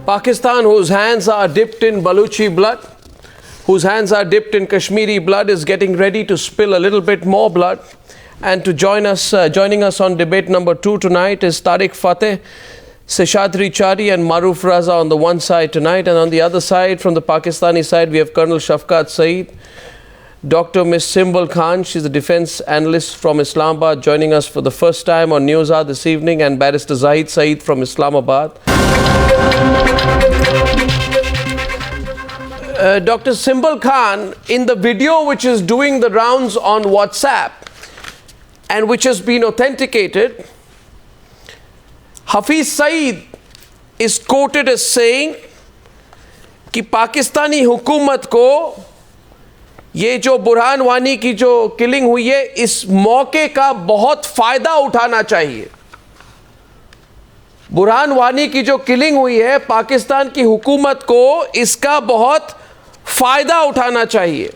Pakistan, whose hands are dipped in Baluchi blood, whose hands are dipped in Kashmiri blood, is getting ready to spill a little bit more blood. And to joining us on debate number 2 tonight is Tarek Fatah, Sheshadri Chari and Maroof Raza on the one side tonight, and on the other side, from the Pakistani side, we have Col Shafqat Saeed, Dr. Ms. Simbal Khan, she's a defense analyst from Islamabad, joining us for the first time on Newshour this evening, and Barrister Zahid Saeed from Islamabad. Dr. Simbal Khan, in the video which is doing the rounds on WhatsApp and which has been authenticated, Hafiz Syed is quoted as saying कि पाकिस्तानी हुकूमत को ये जो बुरहान वानी की जो killing हुई है इस मौके का बहुत फ़ायदा उठाना चाहिए। बुरहान वानी की जो किलिंग हुई है पाकिस्तान की हुकूमत को इसका बहुत फ़ायदा उठाना चाहिए।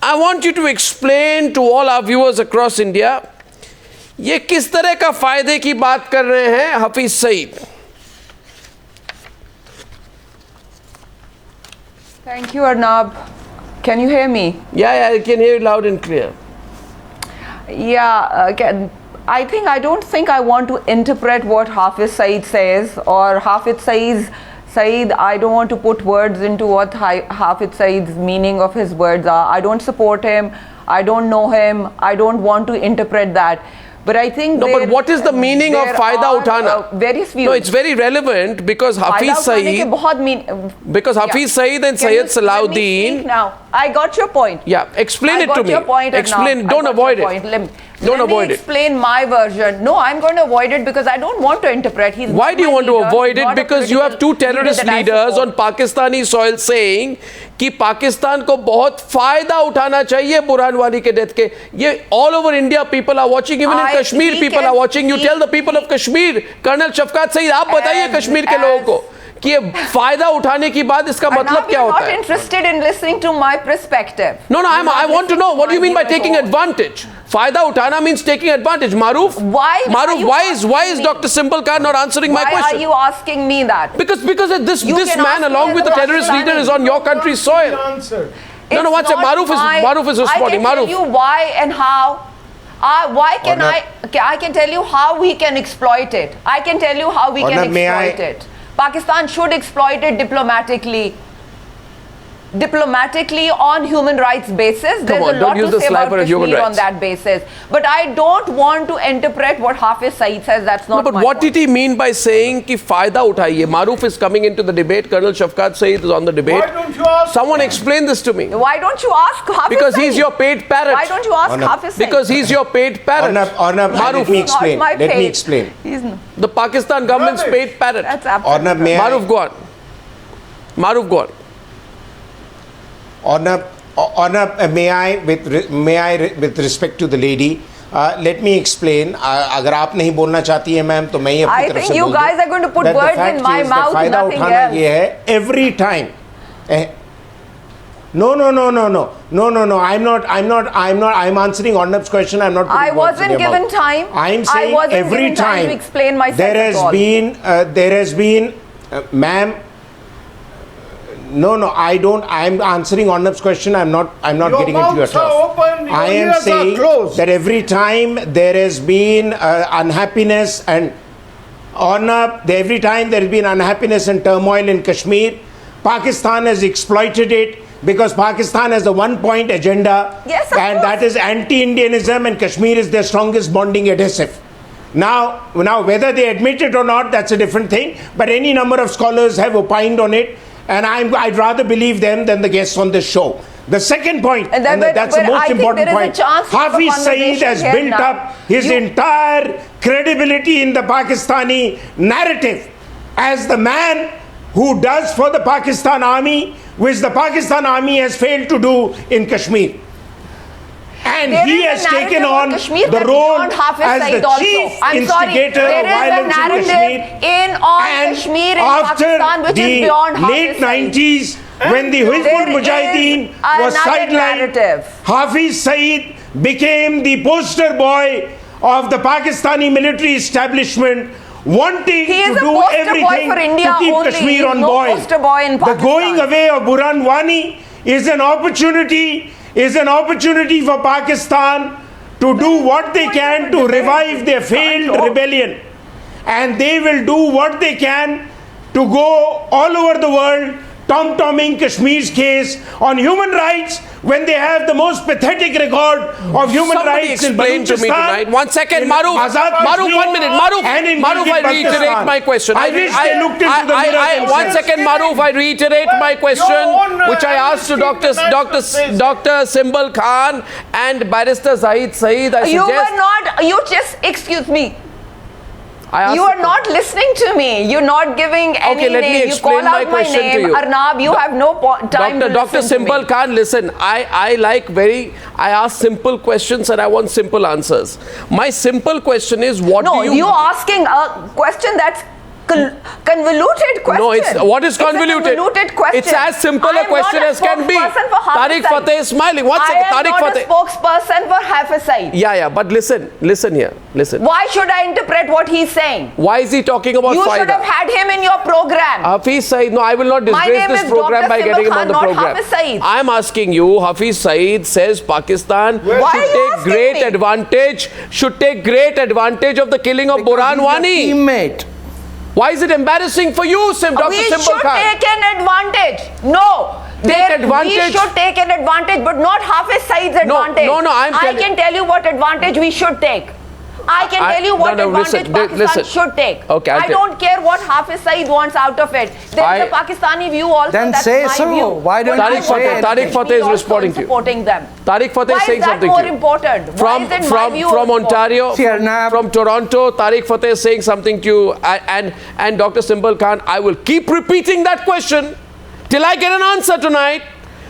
I want you to explain to all our viewers across India, ये किस तरह का फ़ायदे की बात कर रहे हैं Hafeez Saeed? Thank you, Arnab. Can you hear me? Yeah, I can hear you loud and clear. Yeah, I don't think I want to interpret what Hafiz Saeed says, or Hafiz Saeed, I don't want to put words into what Hafiz Saeed's meaning of his words are. I don't support him, I don't know him, I don't want to interpret that. But I think no, but what is the meaning of Fayda Uthana? Various views. No, it's very relevant because Hafiz Saeed, because Hafiz Saeed and Syed Salahuddin. Now, I got your point. Yeah, explain it to me. Your point. Explain. Don't avoid it. Don't avoid it. Explain my version. No, I'm going to avoid it because I don't want to interpret. Why do you want to avoid it? Because you have two terrorist leaders on Pakistani soil saying कि पाकिस्तान को बहुत फायदा उठाना चाहिए बुरहान वानी के death के। ये all over India people are watching, even in Kashmir people are watching. You tell the people of Kashmir, Colonel Shafqat Saeed, आप बताइए कश्मीर के लोगों को कि ये फायदा उठाने की बात इसका मतलब क्या होता है? I'm not interested in listening to my perspective. No, I want to know what do you mean by taking advantage? Fayda utana means taking advantage. Maroof, why is Dr. Simbal Khan not answering my question? Why are you asking me that? Because this man along with the terrorist leader is on your country's soil. No, what's it? Maroof is responding. I can tell you why and how. I can tell you how we can exploit it. I can tell you how we can exploit it. Pakistan should exploit it diplomatically on human rights basis. There's a lot to say about Kashmir on that basis. But I don't want to interpret what Hafiz Saeed says. That's not my point. But what did he mean by saying कि फायदा उठाइए? Maroof is coming into the debate. Colonel Shafqat Saeed is on the debate. Why don't you ask? Someone explain this to me. Why don't you ask Hafiz Because Saeed? he's your paid parrot. Why don't you ask Hafiz Saeed? Because he's your paid parrot. Arnab, let me explain. Let me explain. The Pakistan government's paid parrot. That's absolutely. Maroof, go on. Maroof, go on. Arnab, may I, with respect to the lady, let me explain. अगर आप नहीं बोलना चाहती हैं ma'am तो मैं ही अपनी तरफ से बोल दूं. I think you guys are going to put words in my mouth, nothing else. ये है every time. No. I'm answering Arnab's question. I'm not. I wasn't given time. I'm saying every time to explain myself. There has been, ma'am. No, I don't. I'm answering Arnab's question. I'm not getting into your talk. I am saying that every time there has been unhappiness and Arnab, every time there has been unhappiness and turmoil in Kashmir, Pakistan has exploited it because Pakistan has a one-point agenda, and that is anti-Indianism, and Kashmir is their strongest bonding adhesive. Now, whether they admit it or not, that's a different thing. But any number of scholars have opined on it. And I'd rather believe them than the guests on this show. The second point, and that's the most important point, Hafiz Saeed has built up his entire credibility in the Pakistani narrative as the man who does for the Pakistan army, which the Pakistan army has failed to do in Kashmir. And he has taken on the role as the chief instigator of violence in Kashmir. And after the late 90s, when the Hizbul Mujahideen was sidelined, Hafiz Saeed became the poster boy of the Pakistani military establishment wanting He is to a do poster boy everything for India to keep only. Kashmir He is on no boil. poster boy in The Pakistan. going away of Burhan Wani is an opportunity for Pakistan to do what they can to revive their failed rebellion. And they will do what they can to go all over the world tom-tomming Kashmir's case on human rights when they have the most pathetic record of human Somebody rights in explain to me Balochistan, tonight. 1 second, in Maroof. Azad Maroof, Kashmir, 1 minute. Maroof, and in Maroof, I Gilgit reiterate Baltistan. my question. I wish they looked into the mirror One themselves. second, Maroof, I reiterate my question, which I asked to Dr. Simbal Khan and Barrister Zahid Saeed. You just, excuse me. I You are not listening to me. You're not giving any Okay, let me name. You explain call my out my question to name. you. Arnab, you have no time to Dr. listen to me. Simbal Khan, listen, I ask simple questions and I want simple answers. My simple question is, No, you're asking a question that's convoluted question. No, what is convoluted? It's a convoluted question. It's as simple a question as can be. Tariq Fatah is smiling. 1 second, Tariq I am Fatah. not a spokesperson for Hafiz Saeed. Yeah, but listen here, listen. Why should I interpret what he's saying? Why is he talking about You should have Faida? had him in your program. Hafiz Saeed, no, I will not My disgrace name this is program Dr. by Simbal getting him on Khan, the not program. Hafiz Saeed. I'm asking you, Hafiz Saeed says Pakistan Why are you should take great advantage of the killing of Burhan Wani. Teammate. Why is it embarrassing for you, Dr. We Simbal should Khan? take an advantage. No. Take advantage? We should take an advantage, but not Hafiz Saeed's advantage. No, I can tell you what advantage we should take. I can tell you what advantage Pakistan should take. Okay, I don't care what Hafiz Saeed wants out of it. There's a Pakistani view also. Then that's say my so. view. Why don't you say anything? Tariq Fatah is responding to you. Supporting them. Tariq Fatah is saying something Why to is you. that more important? Why is it my view From important? Ontario, See, Arnab. from Toronto, Tariq Fatah is saying something to you, and Dr. Simbal Khan, I will keep repeating that question till I get an answer tonight,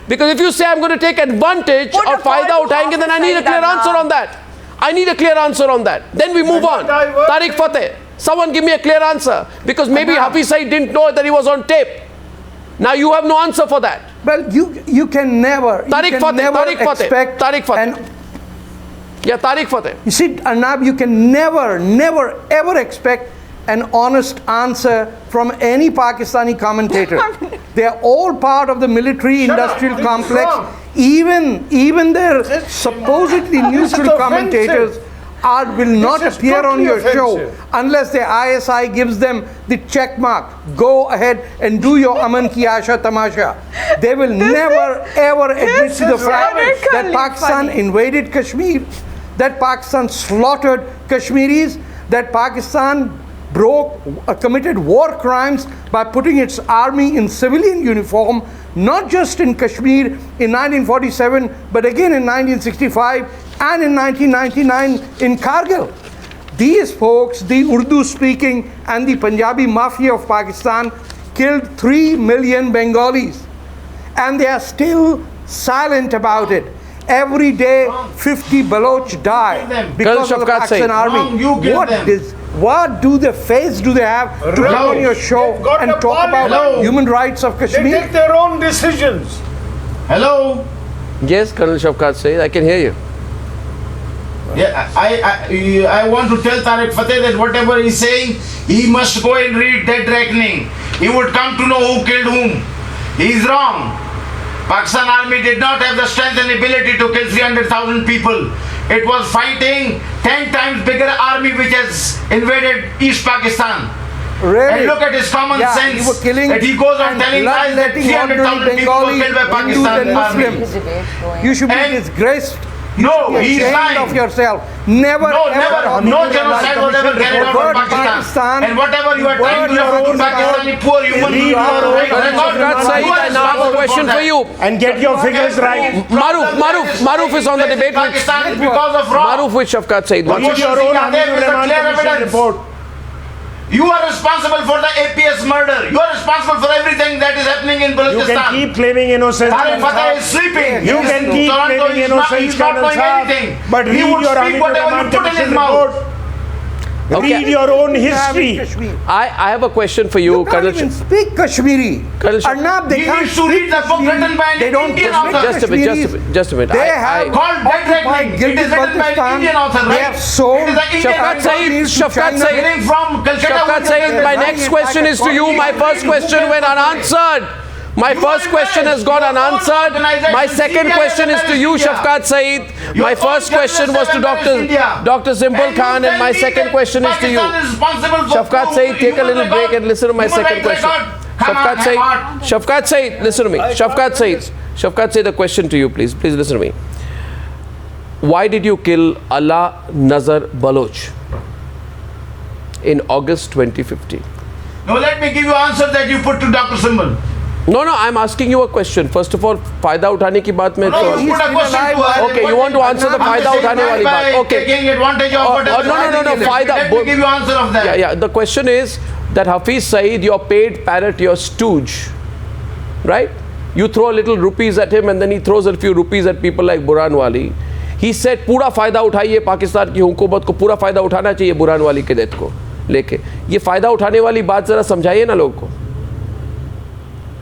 because if you say I'm going to take advantage Put a of Faida call to Uthayenge, then I need a Hafiz clear Saeed answer on that. I need a clear answer on that. Then we move on. Tariq Fatah, someone give me a clear answer, because maybe Hafiz Saeed didn't know that he was on tape. Now you have no answer for that. Well, you can never. Tariq Fatah. Yeah, Tariq Fatah. You see, Arnab, you can never, ever expect an honest answer from any Pakistani commentator. They are all part of the military-industrial complex. Even their supposedly neutral commentators will not appear on your show unless the ISI gives them the check mark. Go ahead and do your Aman Ki Asha Tamasha. They will never ever admit to the fact that Pakistan invaded Kashmir, that Pakistan slaughtered Kashmiris, that Pakistan committed war crimes by putting its army in civilian uniform, not just in Kashmir in 1947, but again in 1965 and in 1999 in Kargil. These folks, the Urdu-speaking and the Punjabi mafia of Pakistan, killed 3 million Bengalis, and they are still silent about it. Every day, 50 Baloch die because of the Pakistan army. What do the face do they have to come on your show and talk about human rights of Kashmir? They take their own decisions. Hello? Yes, Col Shafqat Saeed, I can hear you. Yeah, I want to tell Tarek Fatah that whatever he's saying, he must go and read Dead Reckoning. He would come to know who killed whom. He is wrong. Pakistan army did not have the strength and ability to kill 300,000 people. It was fighting 10 times bigger army which has invaded East Pakistan. Really? And look at his common sense. That he goes on telling lies that 300,000 people were killed by Pakistan army. You should be disgraced. No, he is lying. Of yourself. Never, no genocide was ever carried out in Pakistan. And whatever you are trying to refer to Pakistani poor human beings, I now have a question for you. And get your figures right. Maroof is on the debate with Maroof with Shafqat Saeed. What's your own report? You are responsible for the APS murder. You are responsible for everything that is happening in Balochistan. You can keep claiming innocence. Tarek Fatah is sleeping. You can keep claiming innocence, he's not doing anything. But he would speak whatever you put in his mouth. Read your own history. I have a question for you, You can't even speak Kashmiri. Arnab, they He can't needs to read the book written by an They don't Indian speak author. Just a minute. They have Called Dead Reckoning. It is written by an Indian author, They right? have sold It is an Indian Shafqat author. Saeed, Shafqat Saeed. Getting from Calcutta. Shafqat Saeed, my next question is to you. My first question went unanswered. My first question has gone unanswered. My second question is to you, Shafqat Saeed. My first question was to Dr. Simbal Khan, and my second question is to you. Shafqat Saeed, take a little break and listen to my second question. Shafqat Saeed, listen to me. Shafqat Saeed, the question to you, please. Please listen to me. Why did you kill Allah Nazar Baloch in August 2015? No, let me give you answer that you put to Dr. Simbal. No, I'm asking you a question. First of all, फायदा उठाने की बात में No, you put a question to her. Okay, you want to answer the फायदा उठाने वाली बात. Okay. Taking advantage of whatever. No, फायदा. Let me give you answer of that. Yeah. The question is that Hafiz Syed, your paid parrot, your stooge, right? You throw a little rupees at him and then he throws a few rupees at people like Burhan Wani. He said, पूरा फायदा उठाइए पाकिस्तान की हुकूमत को पूरा फायदा उठाना चाहिए बुरहान वाली के डेथ को लेके. ये फायदा उठाने वाली बात जरा समझाइए ना लोगों को.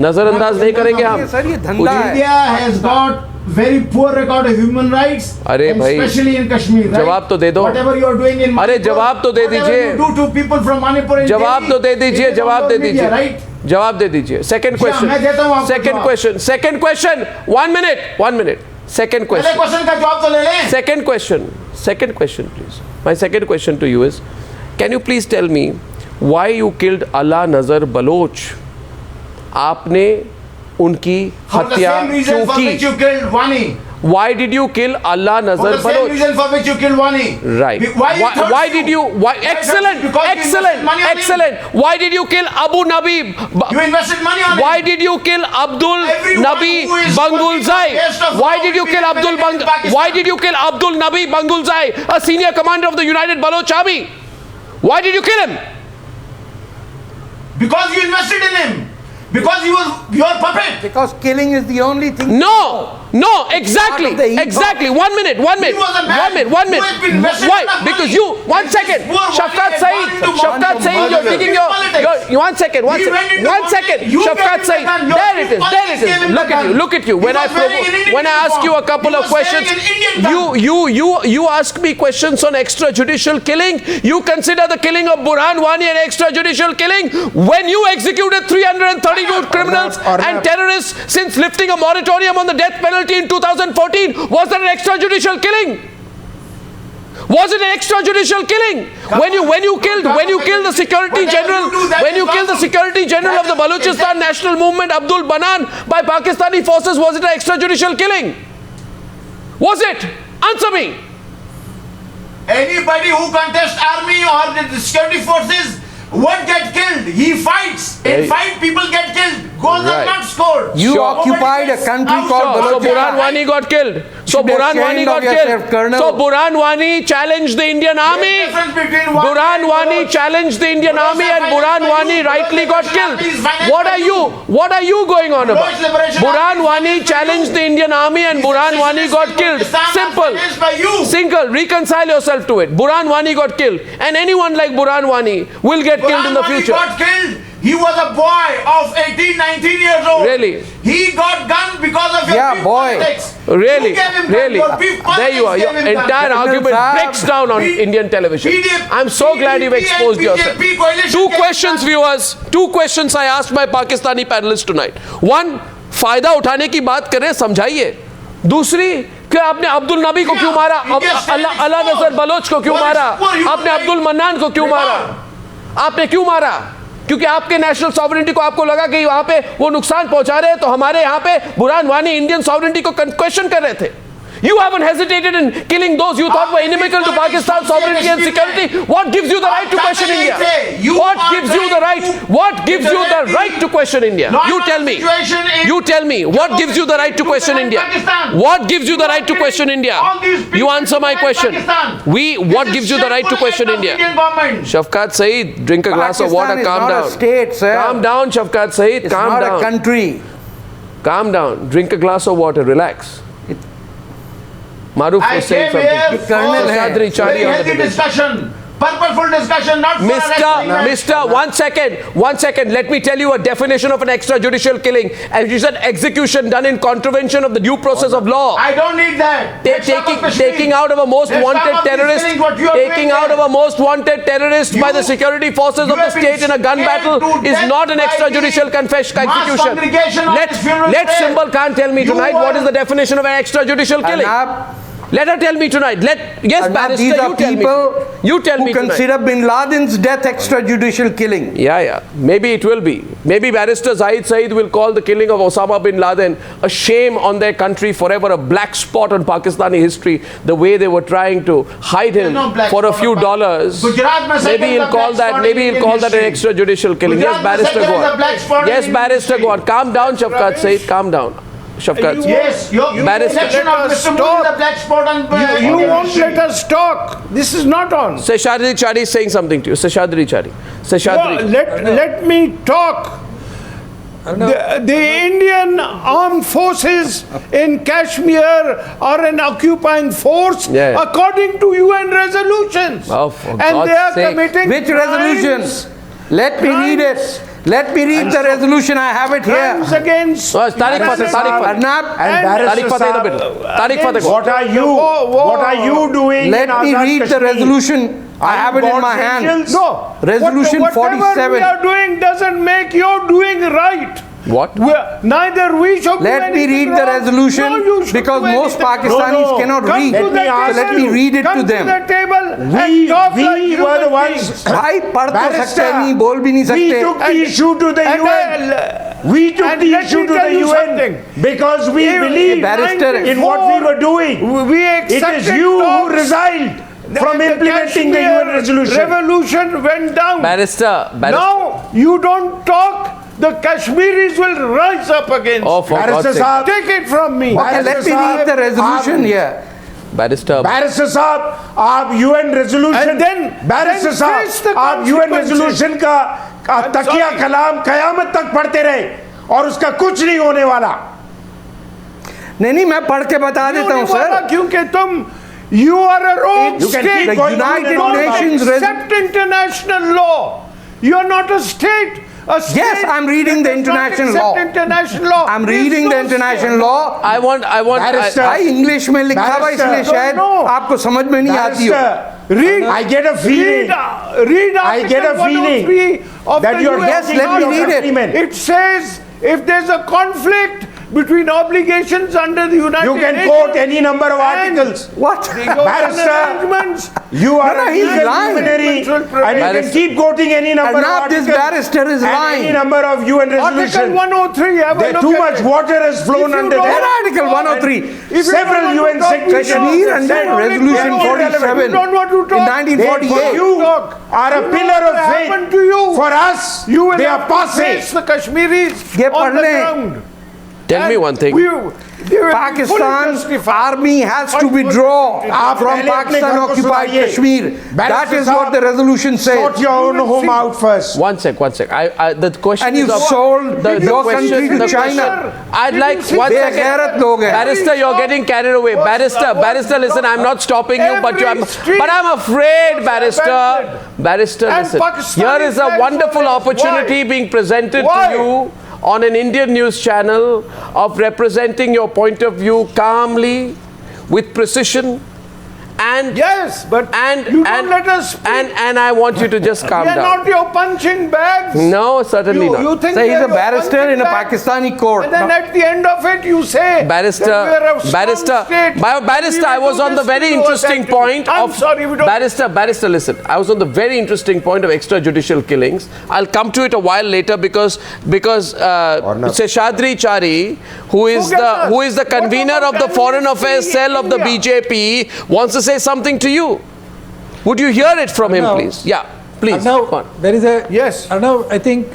नजरअंदाज नहीं करेंगे हम. सर ये धंधा है. India has got very poor record of human rights, अरे and भाई, especially in Kashmir. Right? जवाब तो दे दो. Whatever you are doing in अरे Manipur, जवाब तो दे whatever दीजिए. you do to people from Manipur and जवाब Delhi, तो दे दीजिए. it is जवाब on दे your media, दीजिए. right? जवाब दे दीजिए. Second question. मैं देता हूँ आपको Second जवाब. question. Second question. 1 minute. 1 minute. Second पहले question. क्वेश्चन का जवाब तो ले लें. Second question, please. My second question to you is, can you please tell me why you killed Allah Nazar Baloch? आपने उनकी For the हत्या same reason क्यों for which की? you killed Wani. Why did you kill Allah For Nazar the same Baloch? reason for which you killed Wani. Right. Why did you? Why? Excellent. Because you invested money on him. Excellent. Why did you kill Abu Nabi? You invested money on Why him. did you kill Abdul Everyone Nabi who is Bangulzai? working against us Why now did you will kill be Abdul implemented in Pakistan. Why did you kill Abdul Nabi Bangulzai, a senior commander of the United Baloch Army? Why did you kill him? Because you invested in him. Because he was your puppet. Because killing is the only thing. No, exactly. Part of the ethos. Exactly. 1 minute. He was a man 1 minute. who has been invested Why? enough Because money. you. 1 second. Poor Wani Shafqat had Saeed. gone into Shafqat Saeed, you're politics. thinking Politics. your. 1 second. He went into 1 second. politics. You Shafqat gave him Saeed. the gun. Your There it is. politics gave him Look the at you. gun. Look at you. He was wearing an Indian When I ask you a couple uniform. of He was questions, wearing an Indian you ask me questions on extrajudicial killing. You consider the killing of Burhan Wani an extrajudicial killing when you executed 332 criminals and terrorists since lifting a moratorium on the death penalty in 2014. Was that an extrajudicial killing? Was it an extrajudicial killing? When you killed the security general, of the Balochistan National Movement, Abdul Banan, by Pakistani forces, was it an extrajudicial killing? Was it? Answer me. Anybody who contests army or the security forces won't get killed. He fights. In fight, people get killed. Goals are not scored. You occupied a country called So Balochistan. Burhan Wani got killed. Should be ashamed of yourself, Colonel. So Burhan Wani challenged the Indian army. Burhan Wani challenged the Indian army and Burhan Wani rightly got killed. What are you going on about? Burhan Wani challenged the Indian army and Burhan Wani got killed. Simple. Reconcile yourself to it. Burhan Wani got killed. And anyone like Burhan Wani will get killed in the future. Got killed. He was a boy of 18, 19 years old. Really? He got gunned because of your beef boy. politics. Really? You gave him Really? Your beef There you are. politics Your gave him entire gun. argument breaks down on Indian television. I'm so glad you've exposed yourself. Two questions, viewers. Two questions I asked my Pakistani panelists tonight. One, फायदा उठाने की बात करें, समझाइए. दूसरी, कि आपने अब्दुल नबी को क्यों मारा? अल्लाह नजर बलोच को क्यों मारा? आपने अब्दुल मन्नान को क्यों मारा? आपने क्यों मारा? क्योंकि आपके नेशनल सॉवरेनिटी को आपको लगा कि वहां पे वो नुकसान पहुंचा रहे हैं, तो हमारे यहां पे बुरहान वानी इंडियन सॉवरेनिटी को क्वेश्चन कर रहे थे. You haven't hesitated in killing those you thought were inimical to Pakistan's sovereignty and security. What gives you the right to question India? What gives you the right? What gives you the right to question India? You tell me. You tell me. What gives you the right to question India? What gives you the right to question India? You answer my question. What gives you the right to question India? Shafqat Saeed, drink a glass of water. Calm down. State, sir. Calm down, Shafqat Saeed. It's Calm not down. a country. Calm down. Drink a glass of water. Relax. Maroof was saying something. Sheshadri Chari discussion. purposeful discussion, not for Mr. 1 second. Let me tell you a definition of an extrajudicial killing. As you said, execution done in contravention of the due process of law. I don't need that. Taking out of a most wanted terrorist, by the security forces of the state in a gun battle is not an extrajudicial execution. Let Simbal Khan tell me tonight what is the definition of an extrajudicial killing. Let her tell me tonight. Yes, Barrister, these are people you tell me who consider Bin Laden's death extrajudicial killing. Yeah. Maybe it will be. Maybe Barrister Zahid Saeed will call the killing of Osama bin Laden a shame on their country forever, a black spot on Pakistani history, the way they were trying to hide him for a few dollars. Maybe he'll call that an extrajudicial killing. Yes, Barrister, go on. Yes, Barrister, go on. Calm down, Shafqat Saeed. Calm down. Shafqat. Yes, your election of Mr. Moon is the black spot on you won't let us talk. This is not on. Sheshadri Chari is saying something to you. Sheshadri Chari. Let me talk. The Indian armed forces in Kashmir are an occupying force according to UN resolutions. And they are committing Which resolutions? Let me read it. Let me read the resolution. I have it here. Against Tarek Fatah. Arnab and Tarek Fatah. What are you doing? Let me read the resolution. I have it in my hand. No. Resolution whatever 47. we are doing doesn't make your doing right. What? Neither we should Let me read the resolution because most Pakistanis cannot read. Let me read it to them. We were the ones. भाई पढ़ तो सकते नहीं, बोल भी नहीं We सकते. took the issue to the UN. We took the issue to the UN because we believe in what we were doing. It is you who resigned from implementing the UN resolution. Revolution went down. Barrister. Now you don't talk. The Kashmiris will rise up against. Oh, for God's sake. Take it from me. Okay, let me read the resolution here. Barrister साहब आप UN resolution Barrister साहब आप UN resolution का तकिया कलाम कयामत तक पढ़ते रहे और उसका कुछ नहीं होने वाला. नहीं मैं पढ़ के बता देता हूँ सर. क्योंकि तुम you are a rogue state. The United Nations accept international law. You are not a state. Yes, I'm reading the international law. I'm reading the international law. I want English में लिखा हुआ इसलिए शायद आपको समझ में नहीं आती हो. Read. I get a feeling. Read Article 103 of the UN. Yes, let me read it. It says if there's a conflict between obligations under the United Nations. You can quote any number of articles. What? Barrister, you are a legal luminary and you can keep quoting any number of articles. This barrister is lying. Any number of UN resolutions. Article 103. Too much water has flown under there. What Article 103? Several UN secretaries. Kashmir under Resolution 47 in 1948. You are a pillar of faith. For us, they are passé. The Kashmiris on the ground. Tell me one thing. Pakistan's army has to withdraw from Pakistan occupied Kashmir. That is what the resolution says. Sort your own home out first. One sec. The question and you sold your country to China. I'd like 1 second. Barrister, you're getting carried away. Barrister, listen, I'm not stopping you, but I'm afraid, Barrister, listen. Here is a wonderful opportunity being presented to you on an Indian news channel of representing your point of view calmly, with precision, and yes, but you don't let us speak. And I want you to just calm down. We are not your punching bags. No, certainly not. You think so he's a barrister in a Pakistani court. And then at the end of it, you say, Barrister, I was on the very interesting point of. Barrister, listen. I was on the very interesting point of extrajudicial killings. I'll come to it a while later because Sheshadri Chari, who is the convener of the Foreign Affairs cell of the BJP, wants to say something to you. Would you hear it from him, please? Yeah, please. Arnab, there is a yes. Arnab, I think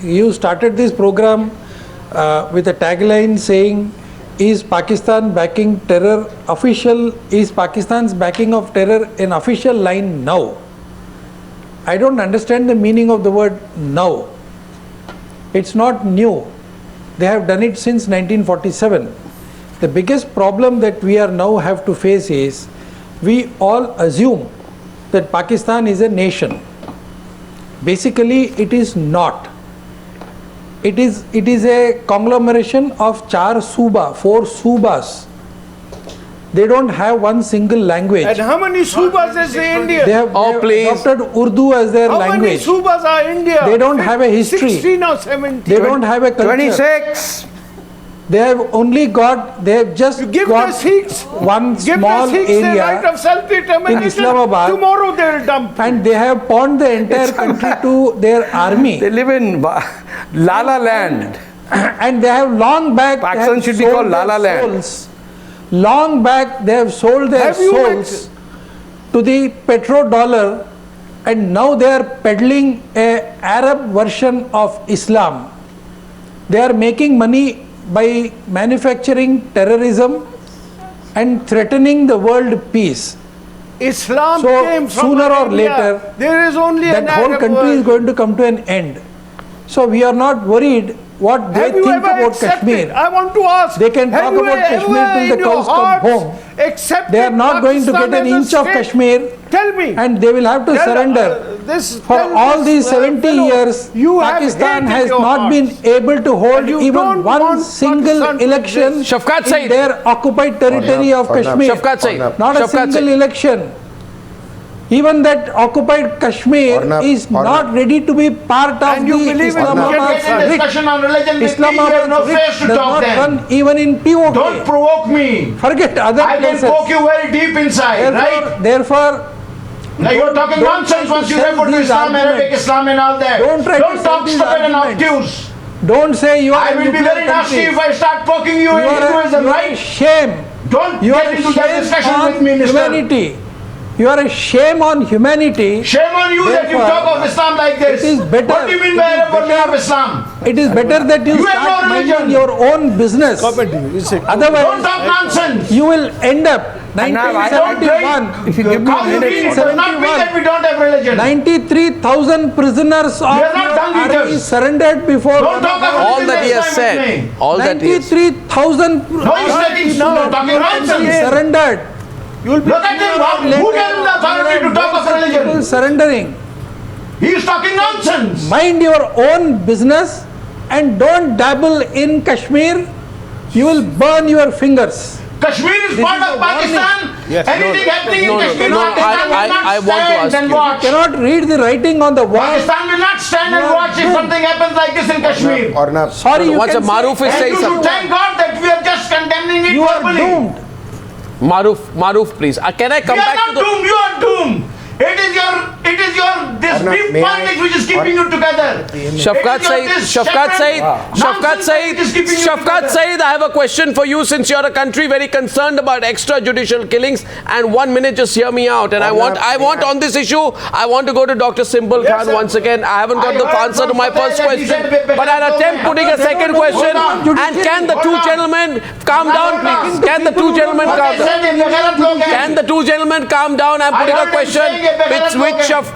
you started this program with a tagline saying, "Is Pakistan backing terror official? Is Pakistan's backing of terror an official line now?" I don't understand the meaning of the word now. It's not new. They have done it since 1947. The biggest problem that we are now have to face is we all assume that Pakistan is a nation. Basically, it is not. It is a conglomeration of four subas. They don't have one single language. And how many subas is India? They have adopted Urdu as their language. How many subas are India? They don't have a history. 16 or 17. They don't have a culture. 26. They have only got, they have just Give got the Sikhs, one give small the Sikhs the right area of self-determination. in Islamabad. Tomorrow they will dump. And they have pawned the entire country to their army. They live in Lala land. And they have long back, Pakistan should be called Lala land. Long back, they have sold their souls to the petrodollar, and now they are peddling a Arab version of Islam. They are making money by manufacturing terrorism and threatening the world peace. Islam So came from sooner or India. later, There is only that an whole Arab country is world. going to come to an end. So we are not worried what they Have you think ever about accepted? Kashmir. I want to ask. They can have talk you about Kashmir ever till the in your cows come hearts home. accepted They are not going to get an Pakistan as inch a of state? Kashmir, Tell me. and they will have to surrender. For all these 70 years, Pakistan has not been able to hold even one single election Shafqat in Saeed. their occupied territory of Kashmir. Shafqat Saeed. Not a Shafqat single Saeed. election. Even that occupied Kashmir is not ready to be part of And you the believe in Islamabad Get in discussion on religion with me, you Islamabad have no face to does talk not then. run even in POK. Don't provoke me. Forget other I can places. poke you very deep inside, right? Therefore, Now you're talking don't nonsense try once to you sell refer to these Islam, Arabic arguments. Islam and all that. Don't try to Don't sell talk these stupid and arguments. obtuse. don't say you are I a will be nuclear very nasty country. if I start poking you in You are Hinduism, a right? shame. Don't You are get a into that shame discussion on with me, mister. humanity. You are a shame on humanity. Shame on you that you Therefore, talk of Islam like this. it is better- What do you mean by it is Arab version better- of Islam? It is better that you You have start no minding religion. your own business. Don't Otherwise, talk nonsense. you will end up Arnab, I don't drink. 1971. If you give me How you mean? It does not mean that we don't have religion. 93,000 prisoners of We are not your dung army eaters. surrendered before. Don't talk about All that he has said, all that he has 93,000 No, he's taking talking nonsense. surrendered. Look at him. Who gave him the authority to talk of People religion? surrendering. He is talking nonsense. Mind your own business and don't dabble in Kashmir. You will burn your fingers. Kashmir is part is of a warning. Pakistan. Anything happening no, in no, Kashmir, no, Pakistan will not I want to stand ask and you. watch. Cannot read the writing on the wall. Pakistan will not stand and You are watch if doomed. something happens like this in Kashmir. Arnab, Sorry, you Once can a Maroof say is And saying you should something. thank God that we are just condemning it you are verbally. doomed. Maroof, please. Can I come We are back not to the... doomed, you are doomed. It is this Arnab, deep may I- politics which is keeping you together. Shafqat It is your Saeed, this Shafqat separate Saeed, Shafqat nonsense Saeed, which is keeping you Shafqat together. Saeed, I have a question for you since you're a country very concerned about extrajudicial killings. And 1 minute, just hear me out. And I want on this issue, I want to go to Dr. Simbal Yes, Khan sir. once again. I haven't got I the heard answer to from my Fateh first that he question, said, but I'll attempt putting a second question. And can the two gentlemen calm down, please? Can the two gentlemen calm down? Can the two gentlemen calm down? I'm putting a question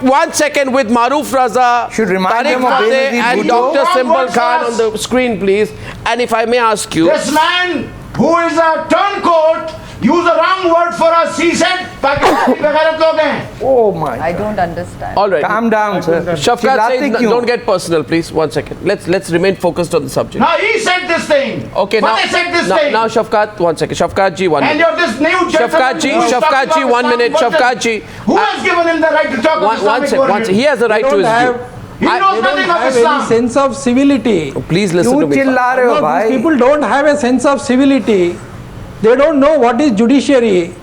one second with Maroof Raza, Should remind Tarek them of Fatah Benazir and Bhutto. Dr. Simbal Khan on the screen, please. And if I may ask you, This man who is a turncoat used a wrong word for us. He said Pakistani begairat log hain. Oh my. I don't understand. all right, Calm down, sir. Shafqat चिल्लाते Saeed, क्यों? don't get personal, please. 1 second. Let's remain focused on the subject. Now he said this thing. Okay, now, Fateh said this now, thing. now Shafqat, 1 second. Shafqat ji, 1 and minute. you're this new Shafqat ji, who is Shafqat talking ji, about 1 minute. Islamic Shafqat version. ji. Who has given him the right to talk of One Islamic second. version? He has the right to Don't his have, view. He knows they don't nothing of have Islam. any sense of civility. Please listen क्यों to me. चिल्ला रहे हो No, भाई? these people don't have a sense of civility. They don't know what is judiciary.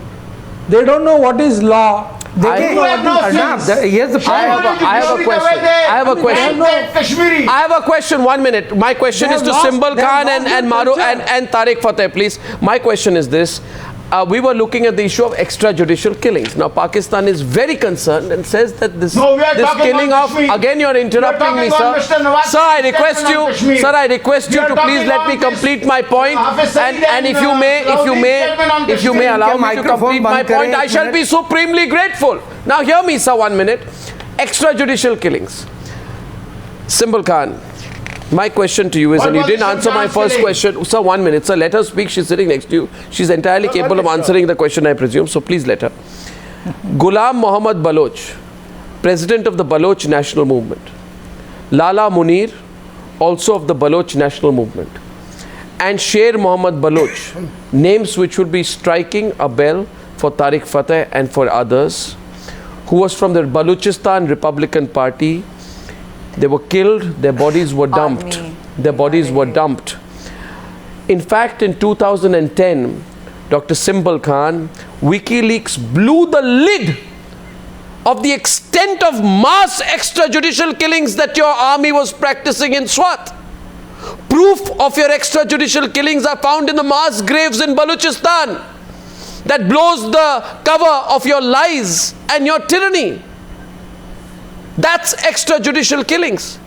They don't know what is law. They I- don't You know have what no is Arnab, sense. here's the I have point. a question. I have a question. Kashmiri. I have a question, 1 minute. My question They is have to lost- Simbal they have Khan lost and their Maroof culture. and Tarek Fatah, please. My question is this. We were looking at the issue of extrajudicial killings. Now, Pakistan is very concerned and says that this, No, we are this talking killing on of... Kashmir. Again, you're interrupting me, We are sir. talking on Mr. Nawaz Sir, I Sharif's request statement on you, Kashmir. sir, I request We you are to please talking let on me this complete my point. Hafiz Saeed And if you may, Salahuddin if you may statement on allow me to Microphone complete my band kare, point, I ek shall be minute. supremely grateful. Now, hear me, sir, 1 minute. Extrajudicial killings. Simbal Khan, my question to you is, What and you was didn't the answer my Shafqat first killing? question. Sir, 1 minute. Sir, let her speak. She's sitting next to you. She's entirely capable of answering the question, I presume. So please let her. Ghulam Muhammad Baloch, president of the Baloch National Movement. Lala Munir, also of the Baloch National Movement. And Sher Muhammad Baloch, names which would be striking a bell for Tarek Fatah and for others, who was from the Balochistan Republican Party. They were killed, their bodies were dumped. Their bodies were dumped. In fact, in 2010, Dr. Simbal Khan, WikiLeaks blew the lid of the extent of mass extrajudicial killings that your army was practicing in Swat. Proof of your extrajudicial killings are found in the mass graves in Balochistan. That blows the cover of your lies and your tyranny. That's extrajudicial killings.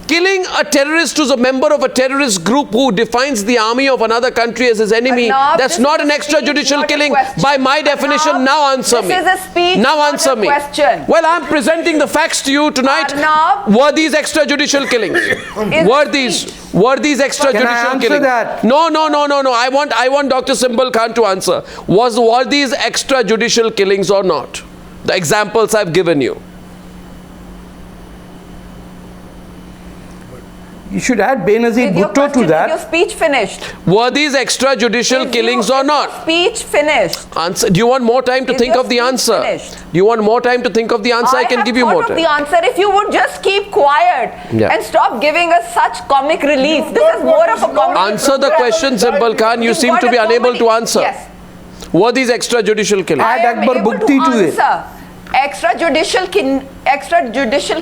Killing a terrorist who's a member of a terrorist group who defines the army of another country as his enemy, Arnab, that's not an extrajudicial killing by my definition. Arnab, now answer me. This is a speech, now not answer a me. question. Well, I'm presenting the facts to you tonight. Arnab, were these extrajudicial killings? Were these extrajudicial killings? That? No. I want Dr. Simbal Khan to answer. Were these extrajudicial killings or not? The examples I've given you. You should add Benazir Is your Bhutto to question- that. Is your speech finished? Were these extrajudicial killings or not? Speech finished. Answer. Do you want more time to Is think your of the speech answer? finished? Do you want more time to think of the answer? I can give you more I have time. thought of the answer if you would just keep quiet and stop giving us such comic relief. This is more of a comedy. Answer the question, Simbal Khan. You You've seem got to be a unable comedy- to answer. Yes. Were these extrajudicial killings? Add I am Akbar able Bhukti to it. answer. Extrajudicial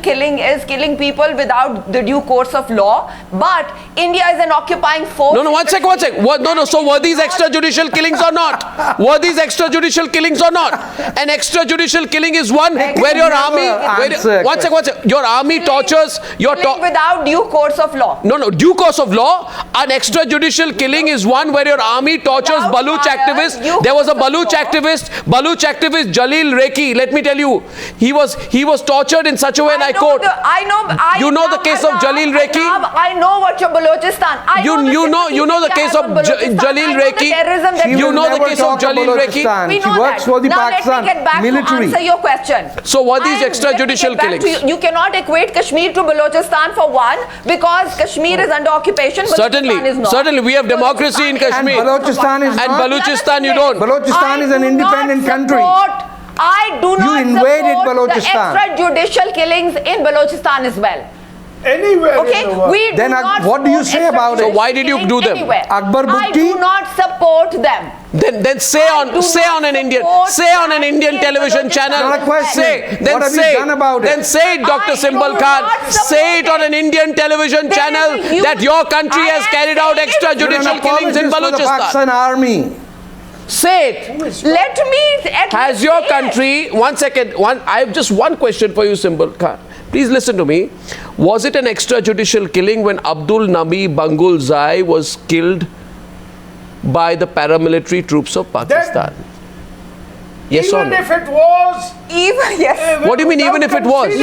killing is killing people without the due course of law. But India is an occupying force. No, one sec. So were these extrajudicial killings or not? Were these extrajudicial killings or not? An extrajudicial killing is one where your army. One sec. Your army tortures. Without due course of law. No, due course of law. An extrajudicial killing is one where your army tortures Baloch activists. There was a Baloch activist, Jalil Reki. Let me tell you, he was tortured in such a way, and I quote. You know the case of Jalil Reki? I know what your Balochistan. You know the case of Jalil Reki? You know the case of Jalil Reki? She works for the Pakistan military. To answer your question. So were these extrajudicial killings? You cannot equate Kashmir to Balochistan for one, because Kashmir is under occupation. Balochistan is not. Certainly, we have democracy in Kashmir. And Balochistan is And not. Balochistan you don't. Balochistan is an independent country. I do not invaded support Balochistan. the extrajudicial killings in Balochistan as well. Anywhere Okay, in the world. we do Then not what do you support say about it? So why did you extrajudicial do them? killings anywhere. Akbar I Bhukti? do not support them. Then say on an Indian television channel. Not a question. What have you done about it? Then say it, Dr. I Simbal do Khan. not Say it support on an Indian television There channel is a huge- that your country I has am carried out saying it. You're an extrajudicial killings in apologist for the Balochistan. Pakistan army. Say it. Let me at Has least your say it. country, one second, I have just one question for you, Simbal Khan. Please listen to me. Was it an extrajudicial killing when Abdul Nami Bangul Zai was killed by the paramilitary troops of Pakistan? Yes or Even no? if it was. Yes. What do you mean, even if it was?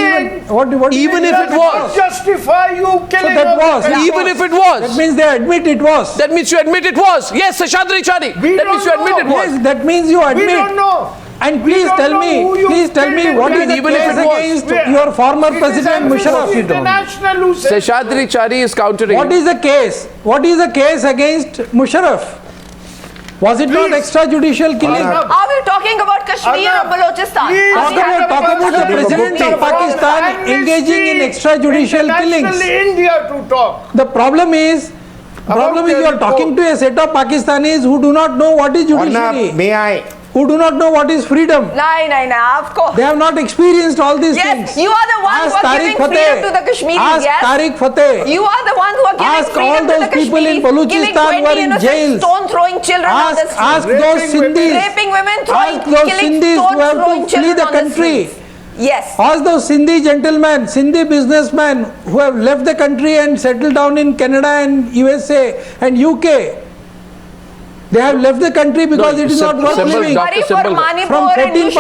What Even if it was. Justify you killing that of the was. country. Even if it That was. means they admit it was. That means you admit it was. Yes, Sheshadri Chari. We That means you don't admit it know. was. Yes, that means you admit. We don't know. And We please don't tell know me, who you please tell me killed what in is the even if case it was. against Yeah. your former It is president Amnesty Musharraf? International who said Sheshadri Chari is countering. What is the case? What is the case against Musharraf? Was it not Please. extrajudicial killing? Arnab. Are we talking about Kashmir or Arnab, Balochistan? please. Are we Talk about the president of Pakistan Amnesty engaging in extrajudicial International killings. India to talk. The problem is you are talking to a set of Pakistanis who do not know what is Arnab, judiciary, may I? who do not know what is freedom. No, of course. They have not experienced all these Yes, things. you are the ones who are giving freedom to the Kashmiris, Ask yes? Tarek Fatah. You are the ones who are giving Ask freedom all to those the people in Kashmiris, Balochistan killing who are 20 in innocent jails. stone-throwing children on the streets. Ask those Raping women. Sindhis. Raping women, Ask those killing Sindhis who have stone-throwing to flee children the on the country. streets. Yes. Ask those Sindhi gentlemen, Sindhi businessmen who have left the country and settled down in Canada and USA and UK. They have left the country because it is not worth living. Dr. Simbal Khan. From 14%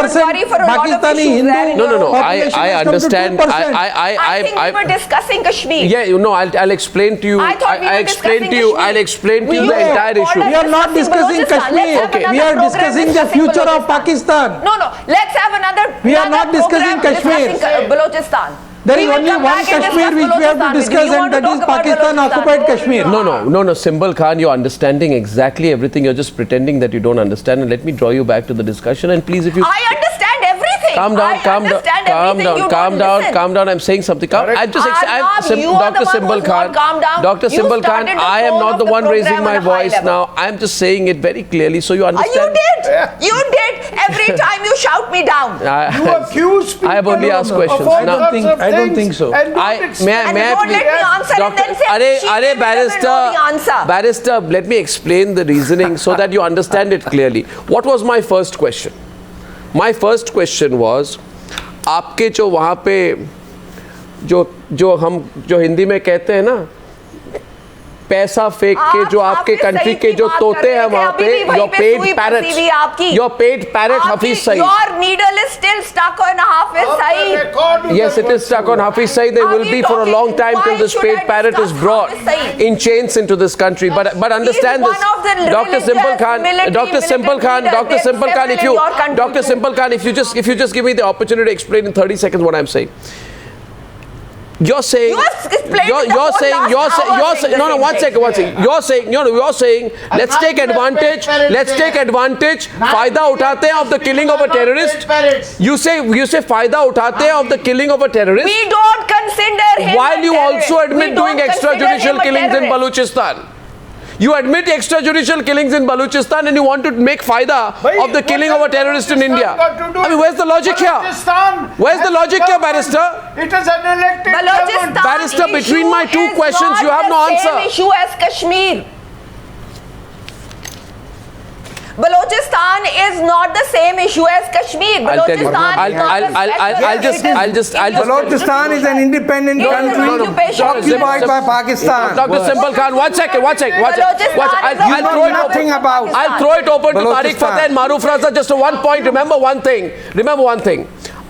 Pakistani Hindu. No. I understand. I think we were discussing Kashmir. Yeah, you know, I'll explain to you. I'll explain to you the entire issue. We are not discussing Kashmir. We are discussing the future of Pakistan. No. Let's have another. We are not discussing Kashmir. Balochistan. There is only one Kashmir which we have to discuss, and that is Pakistan occupied Kashmir. No, Simbal Khan, you're understanding exactly everything. You're just pretending that you don't understand. And let me draw you back to the discussion. And please, if you I understand everything. calm down. I'm saying something. Dr. Simbal Khan, I am not the one raising my voice now. I'm just saying it very clearly so you understand. You did. Every time you shout me down. You accuse people. I have only asked questions. I don't think so. And Don't let me answer and then say, Barrister, let me explain the reasoning so that you understand it clearly. What was my first question? My first question was, आपके जो वहाँ पे जो हिंदी में कहते हैं ना, पैसा फेंक के जो आपके कंट्री के जो तोते हैं वहाँ पे, your paid parrot Hafiz Saeed. Your needle is still stuck on Hafiz Saeed. Yes, it is stuck on Hafiz Saeed. They will be for a long time till this paid parrot is brought in chains into this country. But understand this, Dr. Simbal Khan, if you just give me the opportunity to explain in 30 seconds what I'm saying. You're saying, let's take advantage, फायदा उठाते हैं of the killing of a terrorist. You say फायदा उठाते हैं of the killing of a terrorist. We don't consider him while you also admit doing extrajudicial extrajudicial killings in Balochistan. You admit extrajudicial killings in Balochistan and you want to make faida of the killing of a terrorist in India. I mean, where's the logic here? Where's the logic here, Barrister? It is an elected government. Barrister, between my two questions, you have no answer. Same issue as Kashmir. Balochistan is not the same issue as Kashmir. Balochistan is an independent country occupied by Pakistan. Dr. Simbal Khan, one second. I'll throw it open to Tarek Fatah and Maroof Raza. Just one point. Remember one thing.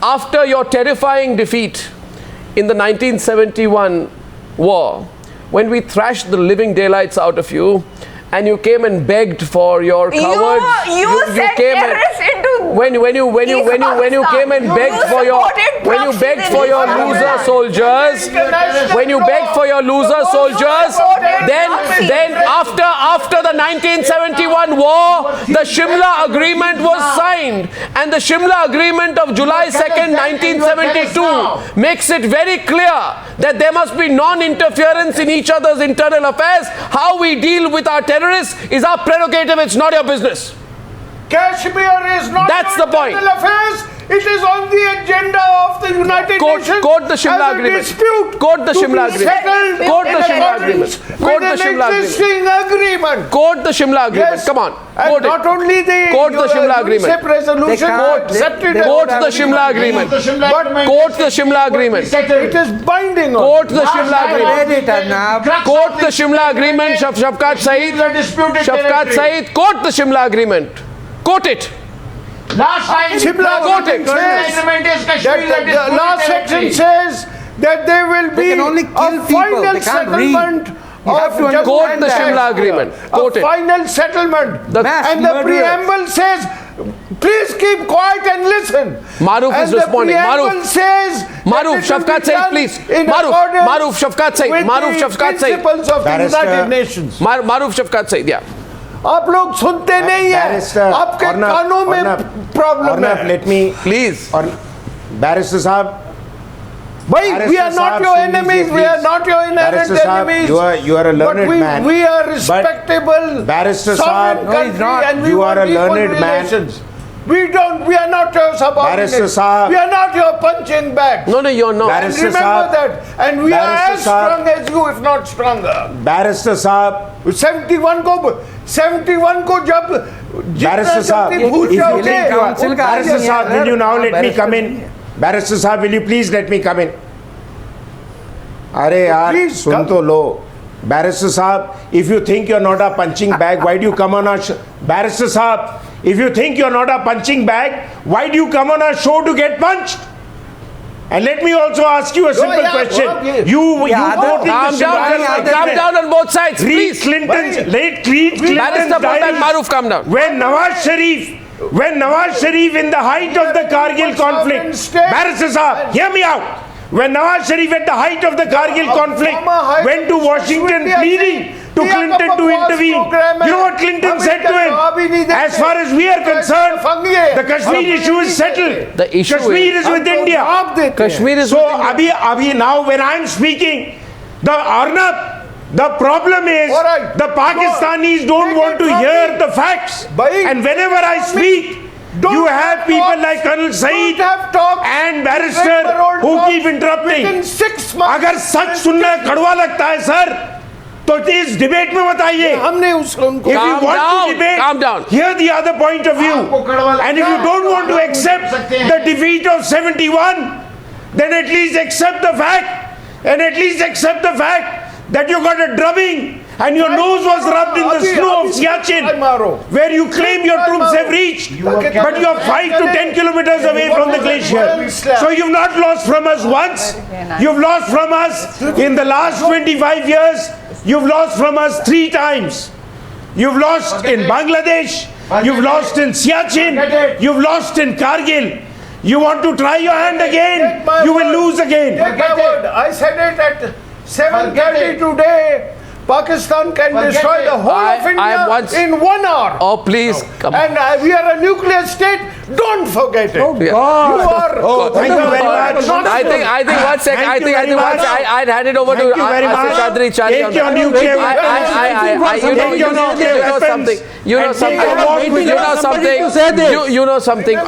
After your terrifying defeat in the 1971 war, when we thrashed the living daylights out of you, and you came and begged for your cowards. You came when you came and begged for your loser soldiers. Then after the 1971 war, the Shimla Agreement was signed, and the Shimla Agreement of July 2nd, 1972 makes it very clear that there must be non-interference in each other's internal affairs. How we deal with our terrorists is our prerogative, it's not your business. Kashmir is not That's the point. Affairs. It is on the agenda of the United Nations. Quote the Shimla Agreement. Quote the Shimla Agreement. Quote the Shimla Agreement. Quote the Shimla Agreement. Quote the Shimla Agreement. Come on. Quote not only the quote the Shimla Agreement. Resolution. Quote the Shimla Agreement. Quote the Shimla Agreement. It is binding on. Quote the Shimla Agreement. Quote the Shimla Agreement. Shafqat Saeed. Shafqat Saeed. Quote the Shimla Agreement. Quote it. Last time, Shimla agreement the last section says that there will be a final settlement. Quote the Shimla Agreement. Quote it. Final settlement. And the preamble says, please keep quiet and listen. Maroof is responding. Maroof says, Maroof, Shafqat Saeed, please. Maroof, Shafqat Saeed. Maroof, Shafqat Saeed. Principles of the United Nations. Maroof, Shafqat Saeed, yeah. आप लोग सुनते नहीं हैं आपके कानों में problem है let me please Barrister साहब भाई we are not your enemies we are not your inherent enemies you are a learned man we are respectable Barrister साहब and you are a learned man we are not your subordinates we are not your punching bag no you're not and remember that and we are as strong as you if not stronger Barrister साहब 71 को जब Barrister साहब will you now let me come in Barrister साहब will you please let me come in अरे यार सुन तो लो Barrister Saab, if you think you're not a punching bag, why do you come on our show? Barrister Saab, if you think you're not a punching bag, why do you come on our show to get punched? And let me also ask you a simple question. You voted calm down on both sides, please. Late Clinton's Barrister diary, Maroof, calm down. when Nawaz Sharif in the height of the Kargil conflict, Barrister Saab, hear me out. When Nawaz Sharif at the height of the Kargil conflict went to Washington pleading to Clinton to intervene, you know what Clinton said to him? As far as we are concerned, the Kashmir issue is settled. The issue Kashmir is with India. Kashmir is So with India. Abhi now when I'm speaking, the Arnab, the problem is the Pakistanis don't want to hear the facts. And whenever I speak, you have people like Col Saeed and Barrister who keep interrupting. अगर सच सुनना कड़वा लगता है sir, तो इस debate में बताइए. If you want to debate, calm down. hear the other point of view. And if you don't want to accept the defeat of 71, then at least accept the fact, that you got a drubbing and your nose was rubbed in the snow of Siachen, where you claim your troops have reached, but you are 5 to 10 kilometers away from the glacier. So you've not lost from us once, you've lost from us in the last 25 years, you've lost from us 3 times. You've lost in Bangladesh, you've lost in Siachen, you've lost in Kargil. You want to try your hand again, you will lose again. I said it at 7:30 today. Pakistan can destroy the whole of India in 1 hour. Oh, please, come on. And we are a nuclear state. Don't forget it. Oh, God. You are. Oh, thank you very much. I think one sec. I'd hand it over to Sheshadri Chari. Take your nuclear You know something. I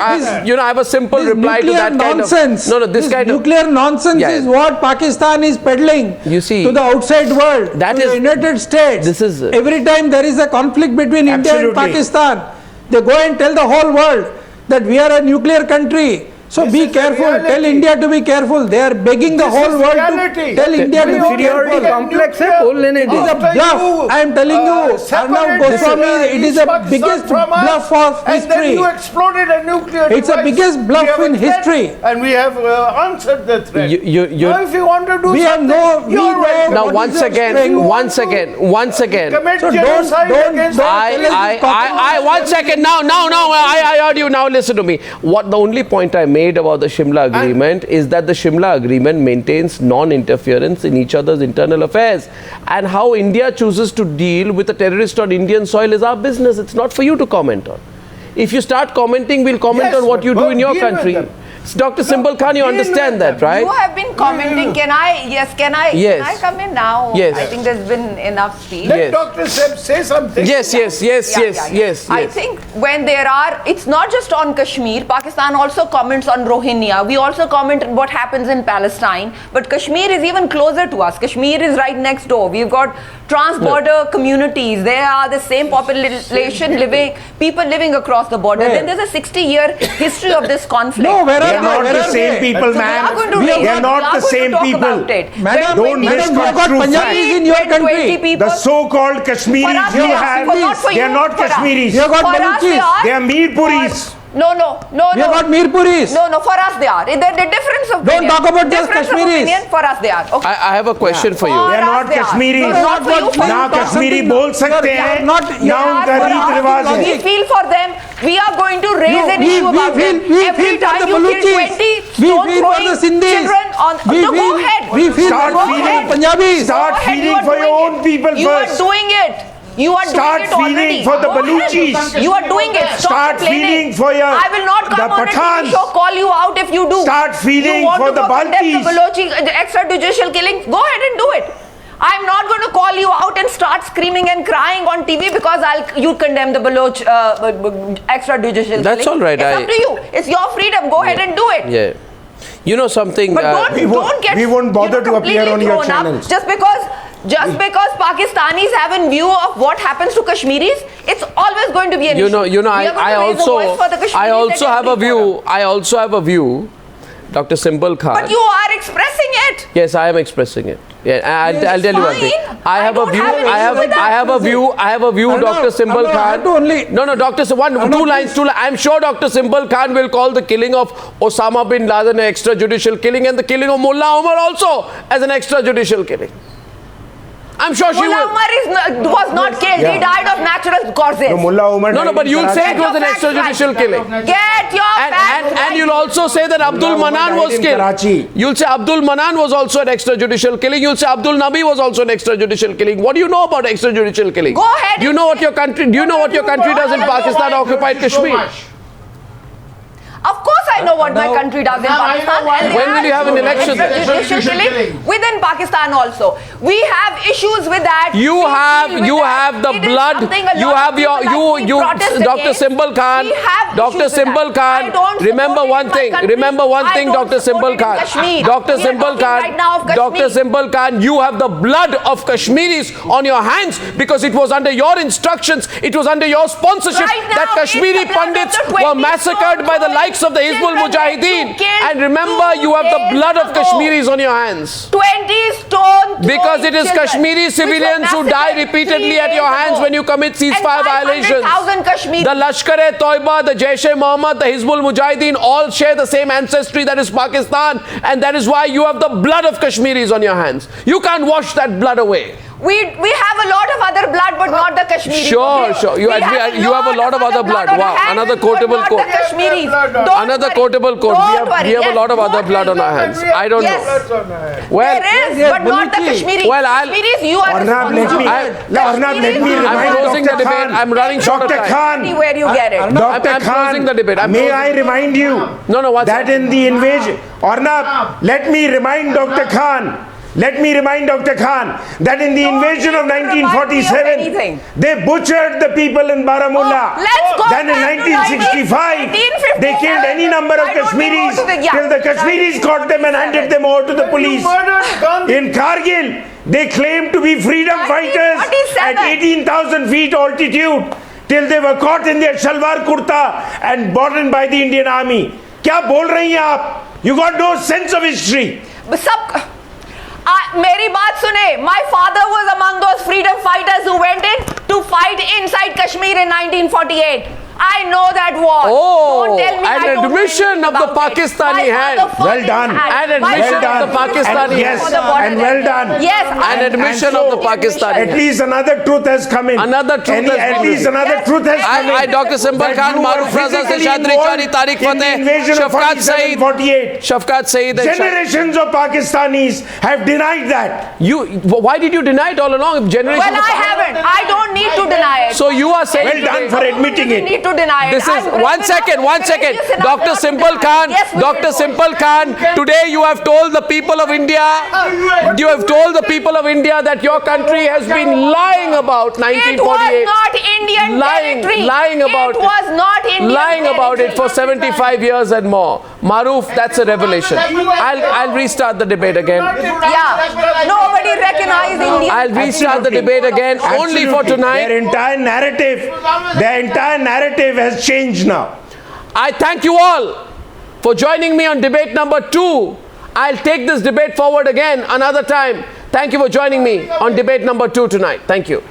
have a simple reply to that kind of nonsense. This kind of nuclear nonsense is what Pakistan is peddling. You see, to the outside world, that to is the United States. This is every time there is a conflict between India and Pakistan, they go and tell the whole world that we are a nuclear country. So be careful. Tell India to be careful. They are begging the whole world to tell India to be careful. complex है बोल लेने It is a bluff. I am telling you, Arnab Goswami, it is the biggest bluff of history. And then you exploded a nuclear It's the biggest bluff in history. And we have answered the threat. Now if you want to do we have no. We you're know. now what once is your again, strength. once again. commit So genocide don't against I 1 second. Now, I heard you. Now listen to me. What the only point I made about the Shimla agreement is that the Shimla agreement maintains non-interference in each other's internal affairs, and how India chooses to deal with a terrorist on Indian soil is our business. It's not for you to comment on. If you start commenting, we'll comment on what you do in your country. Dr. Simbal Khan, you understand that, right? You have been commenting. Can I? Yes. Can I come in now? Yes. I think there's been enough speech. Let Dr. Seb say something. Yes. I think when there are, it's not just on Kashmir. Pakistan also comments on Rohingya. We also comment on what happens in Palestine. But Kashmir is even closer to us. Kashmir is right next door. We've got trans-border communities. There are the same population people living across the border. Then there's a 60-year history of this conflict. No, where They are not the same people, man. They are not the same people. Madam, Don't misconstrue Punjabis in your country. The so-called Kashmiris you have, they are not Kashmiris. You have got Baluchis. They are Mirpuris. No. We have got Mirpuris. No, for us they are. The difference of Don't opinion. talk about just Difference of Kashmiris. opinion, for us they are. Okay. I have a question for you. They are not Kashmiris. Not for you, for ना you. Kashmiri बोल सकते हैं not- ना उनका रीत रिवाज We है feel for them. We are going to raise an issue about them. Every feel for time the you kill Baluchis. 20 We stone feel for throwing the Sindhis. children on. We So go feel- ahead. we feel Start Go feeling ahead. Punjabis. Start Go ahead, feeling you are for your doing own it. people You first. are doing it. You are Start doing it already. feeling for the Go ahead. Baluchis. You are doing it. Stop Start complaining. feeling for your I will not the come on a TV Pathans. show, call you out if you do. Start feeling you want for to the go condemn Baltis. the Balochi extrajudicial killings. Go ahead and do it. I'm not going to call you out and start screaming and crying on TV because you condemn the Baloch extrajudicial That's killing. all right. It's up to you. It's your freedom. Go ahead and do it. Yeah. You know something. But don't get we won't bother to appear on your thrown up channels. just because Pakistanis have a view of what happens to Kashmiris. It's always going to be an issue. I also have a view. I also have a view, Dr. Simbal Khan. But you are expressing it. Yes, I am expressing it. Yeah, I'll tell you one thing. I have a view. I have a view. Dr. Simbal Khan. No, Dr. Two lines. I'm sure Dr. Simbal Khan will call the killing of Osama bin Laden an extrajudicial killing, and the killing of Mullah Omar also as an extrajudicial killing. I'm sure she will. Mullah Omar was not killed. He died of natural causes. No, Mullah Omar. No, but you'll say it was an extrajudicial killing. Get your facts And you'll also say that Abdul Manan was killed. You'll say Abdul Manan was also an extrajudicial killing. You'll say Abdul Nabi was also an extrajudicial killing. What do you know about extrajudicial killing? Go ahead. Do you know what your country does in Pakistan occupied Kashmir? Of course I know what my country does in Pakistan. When will you have an election? Extrajudicial killing within Pakistan also. We have issues with that. You have the blood. You have Dr. Simbal Khan. Dr. Simbal Khan. Remember one thing. Dr. Simbal Khan. Dr. Simbal Khan. You have the blood of Kashmiris on your hands because it was under your instructions. It was under your sponsorship that Kashmiri Pandits were massacred by the likes of the Hizbul Mujahideen. And remember, you have the blood of Kashmiris on your hands. 20 stone. Because it is Kashmiri civilians who die repeatedly at your hands when you commit ceasefire violations. The Lashkar-e-Toiba, the Jaish-e-Mohammed, the Hizbul Mujahideen all share the same ancestry that is Pakistan, and that is why you have the blood of Kashmiris on your hands. You can't wash that blood away. We have a lot of other blood, but not the Kashmiris. Sure. You have a lot of other blood. Wow, another quotable quote. Another quotable quote. We have a lot of other blood on our hands. I don't know. Well, there is, but not the Kashmiris. Well, Kashmiris, you are Arnab, let me remind I'm closing the debate. I'm running short of time. Dr. Khan. Where you get it. Dr. Khan, may I remind you that in the invasion, Arnab, let me remind Dr. Khan that in the invasion of 1947, they butchered the people in Baramulla. Then in 1965, they killed any number of Kashmiris till the Kashmiris caught them and handed them over to the police. In Kargil, they claimed to be freedom fighters at 18,000 feet altitude till they were caught in their shalwar kurta and beaten by the Indian army. Kya bol rahi hain aap? You got no sense of history. मेरी बात सुने. My father was among those freedom fighters who went in to fight inside Kashmir in 1948. I know that war. Oh, an admission of the Pakistani hand. Well done. An admission of the Pakistani hand. Yes, and well done. Yes. An admission of the Pakistani hand. At least another truth has come in. Another truth has come in. At least another truth has come in. Dr. Simbal Khan, Maroof Raza, Sheshadri Chari, Tarek Fatah, Shafqat Saeed. Generations of Pakistanis have denied that. Why did you deny it all along? Well, I haven't. I don't need to deny it. So you are saying... Well done for admitting it. To deny this is one second. Dr. Simbal Khan, today you have told the people of India, that your country has been lying about 1948. It was not Indian territory. Lying about it for 75 years and more. Maroof, that's a revelation. I'll restart the debate again. Yeah, nobody recognized India. I'll restart the debate again only for tonight. Their entire narrative has changed now. I thank you all for joining me on debate number 2. I'll take this debate forward again another time. Thank you for joining me on debate number 2 tonight. Thank you.